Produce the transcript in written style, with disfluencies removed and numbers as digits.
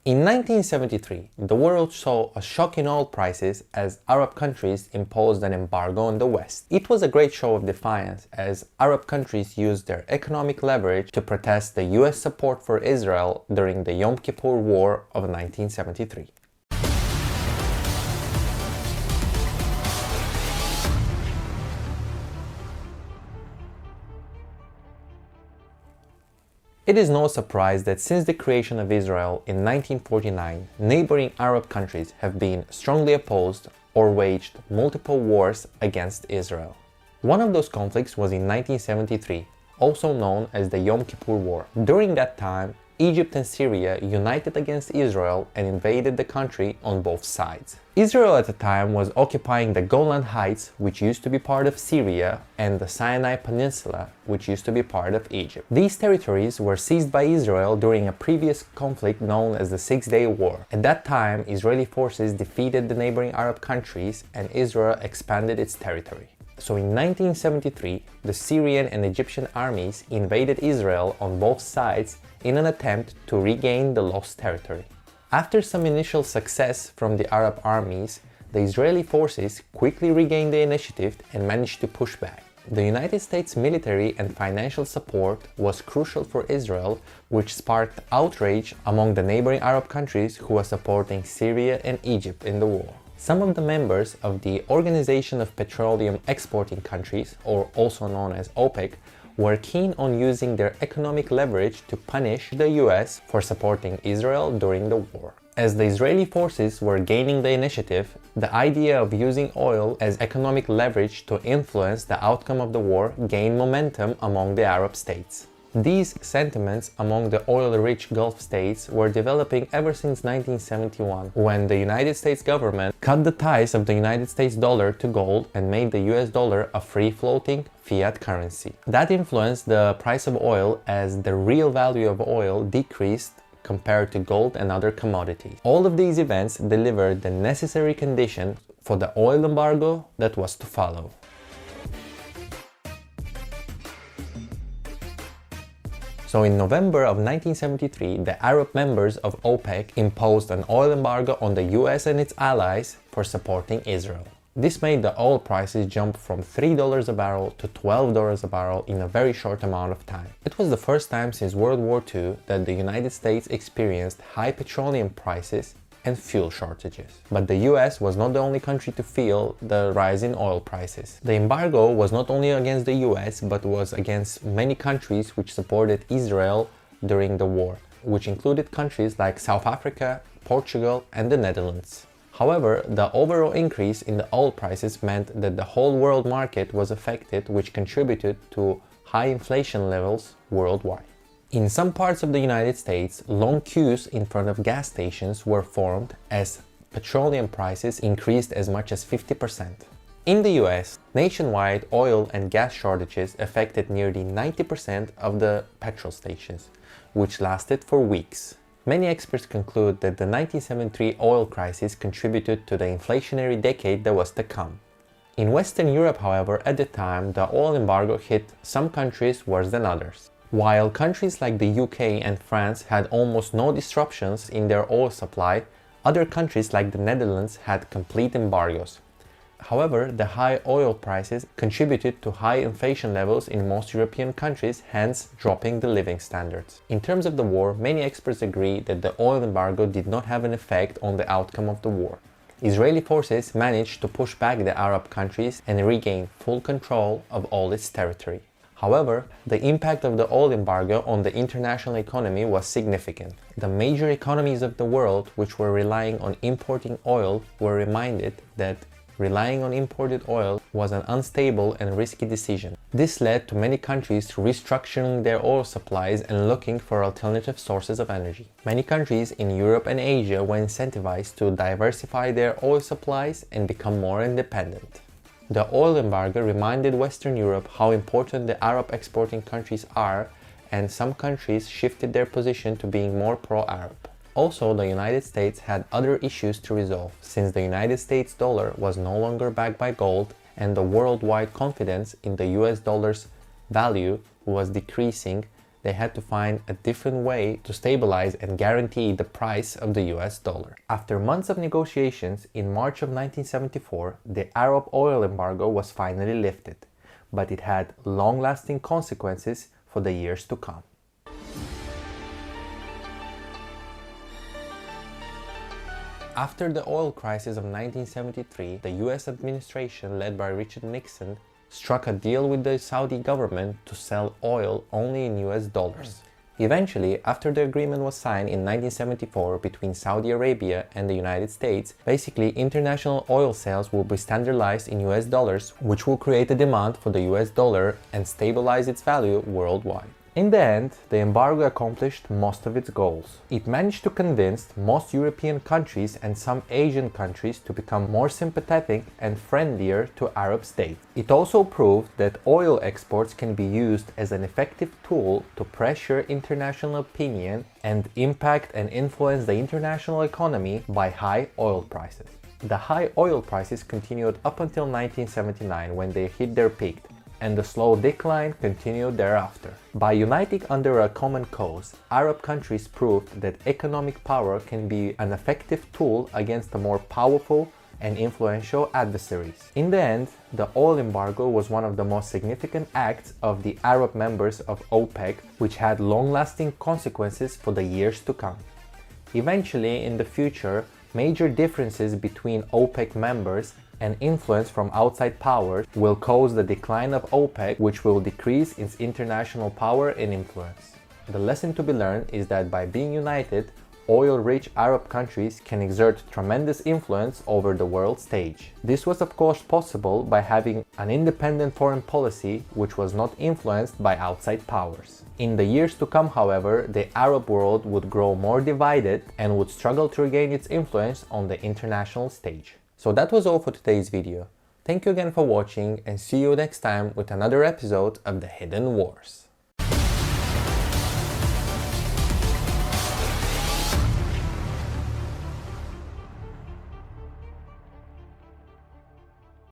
In 1973, the world saw a shock in oil prices as Arab countries imposed an embargo on the West. It was a great show of defiance as Arab countries used their economic leverage to protest the US support for Israel during the Yom Kippur War of 1973. It is no surprise that since the creation of Israel in 1949, neighboring Arab countries have been strongly opposed or waged multiple wars against Israel. One of those conflicts was in 1973, also known as the Yom Kippur War. During that time, Egypt and Syria united against Israel and invaded the country on both sides. Israel at the time was occupying the Golan Heights, which used to be part of Syria, and the Sinai Peninsula, which used to be part of Egypt. These territories were seized by Israel during a previous conflict known as the Six-Day War. At that time, Israeli forces defeated the neighboring Arab countries and Israel expanded its territory. So in 1973, the Syrian and Egyptian armies invaded Israel on both sides in an attempt to regain the lost territory. After some initial success from the Arab armies, the Israeli forces quickly regained the initiative and managed to push back. The United States military and financial support was crucial for Israel, which sparked outrage among the neighboring Arab countries who were supporting Syria and Egypt in the war. Some of the members of the Organization of Petroleum Exporting Countries, or also known as OPEC, were keen on using their economic leverage to punish the US for supporting Israel during the war. As the Israeli forces were gaining the initiative, the idea of using oil as economic leverage to influence the outcome of the war gained momentum among the Arab states. These sentiments among the oil-rich Gulf states were developing ever since 1971, when the United States government cut the ties of the United States dollar to gold and made the US dollar a free-floating fiat currency. That influenced the price of oil as the real value of oil decreased compared to gold and other commodities. All of these events delivered the necessary condition for the oil embargo that was to follow. So in November of 1973, the Arab members of OPEC imposed an oil embargo on the US and its allies for supporting Israel. This made the oil prices jump from $3 a barrel to $12 a barrel in a very short amount of time. It was the first time since World War II that the United States experienced high petroleum prices and fuel shortages. But the US was not the only country to feel the rise in oil prices. The embargo was not only against the US, but was against many countries which supported Israel during the war, which included countries like South Africa, Portugal, and the Netherlands. However, the overall increase in the oil prices meant that the whole world market was affected, which contributed to high inflation levels worldwide. In some parts of the United States, long queues in front of gas stations were formed as petroleum prices increased as much as 50%. In the US, nationwide oil and gas shortages affected nearly 90% of the petrol stations, which lasted for weeks. Many experts conclude that the 1973 oil crisis contributed to the inflationary decade that was to come. In Western Europe, however, at the time, the oil embargo hit some countries worse than others. While countries like the UK and France had almost no disruptions in their oil supply, other countries like the Netherlands had complete embargoes. However, the high oil prices contributed to high inflation levels in most European countries, hence dropping the living standards. In terms of the war, many experts agree that the oil embargo did not have an effect on the outcome of the war. Israeli forces managed to push back the Arab countries and regain full control of all its territory. However, the impact of the oil embargo on the international economy was significant. The major economies of the world, which were relying on importing oil, were reminded that relying on imported oil was an unstable and risky decision. This led to many countries restructuring their oil supplies and looking for alternative sources of energy. Many countries in Europe and Asia were incentivized to diversify their oil supplies and become more independent. The oil embargo reminded Western Europe how important the Arab exporting countries are, and some countries shifted their position to being more pro-Arab. Also, the United States had other issues to resolve, since the United States dollar was no longer backed by gold and the worldwide confidence in the US dollar's value was decreasing they had to find a different way to stabilize and guarantee the price of the US dollar. After months of negotiations, in March of 1974, the Arab oil embargo was finally lifted, but it had long-lasting consequences for the years to come. After the oil crisis of 1973, the US administration led by Richard Nixon struck a deal with the Saudi government to sell oil only in US dollars. Eventually, after the agreement was signed in 1974 between Saudi Arabia and the United States, basically international oil sales will be standardized in US dollars, which will create a demand for the US dollar and stabilize its value worldwide. In the end, the embargo accomplished most of its goals. It managed to convince most European countries and some Asian countries to become more sympathetic and friendlier to Arab states. It also proved that oil exports can be used as an effective tool to pressure international opinion and impact and influence the international economy by high oil prices. The high oil prices continued up until 1979 when they hit their peak, and the slow decline continued thereafter. By uniting under a common cause, Arab countries proved that economic power can be an effective tool against the more powerful and influential adversaries. In the end, the oil embargo was one of the most significant acts of the Arab members of OPEC, which had long-lasting consequences for the years to come. Eventually, in the future, major differences between OPEC members and influence from outside powers will cause the decline of OPEC, which will decrease its international power and influence. The lesson to be learned is that by being united, oil-rich Arab countries can exert tremendous influence over the world stage. This was of course possible by having an independent foreign policy which was not influenced by outside powers. In the years to come, however, the Arab world would grow more divided and would struggle to regain its influence on the international stage. So that was all for today's video. Thank you again for watching and see you next time with another episode of The Hidden Wars.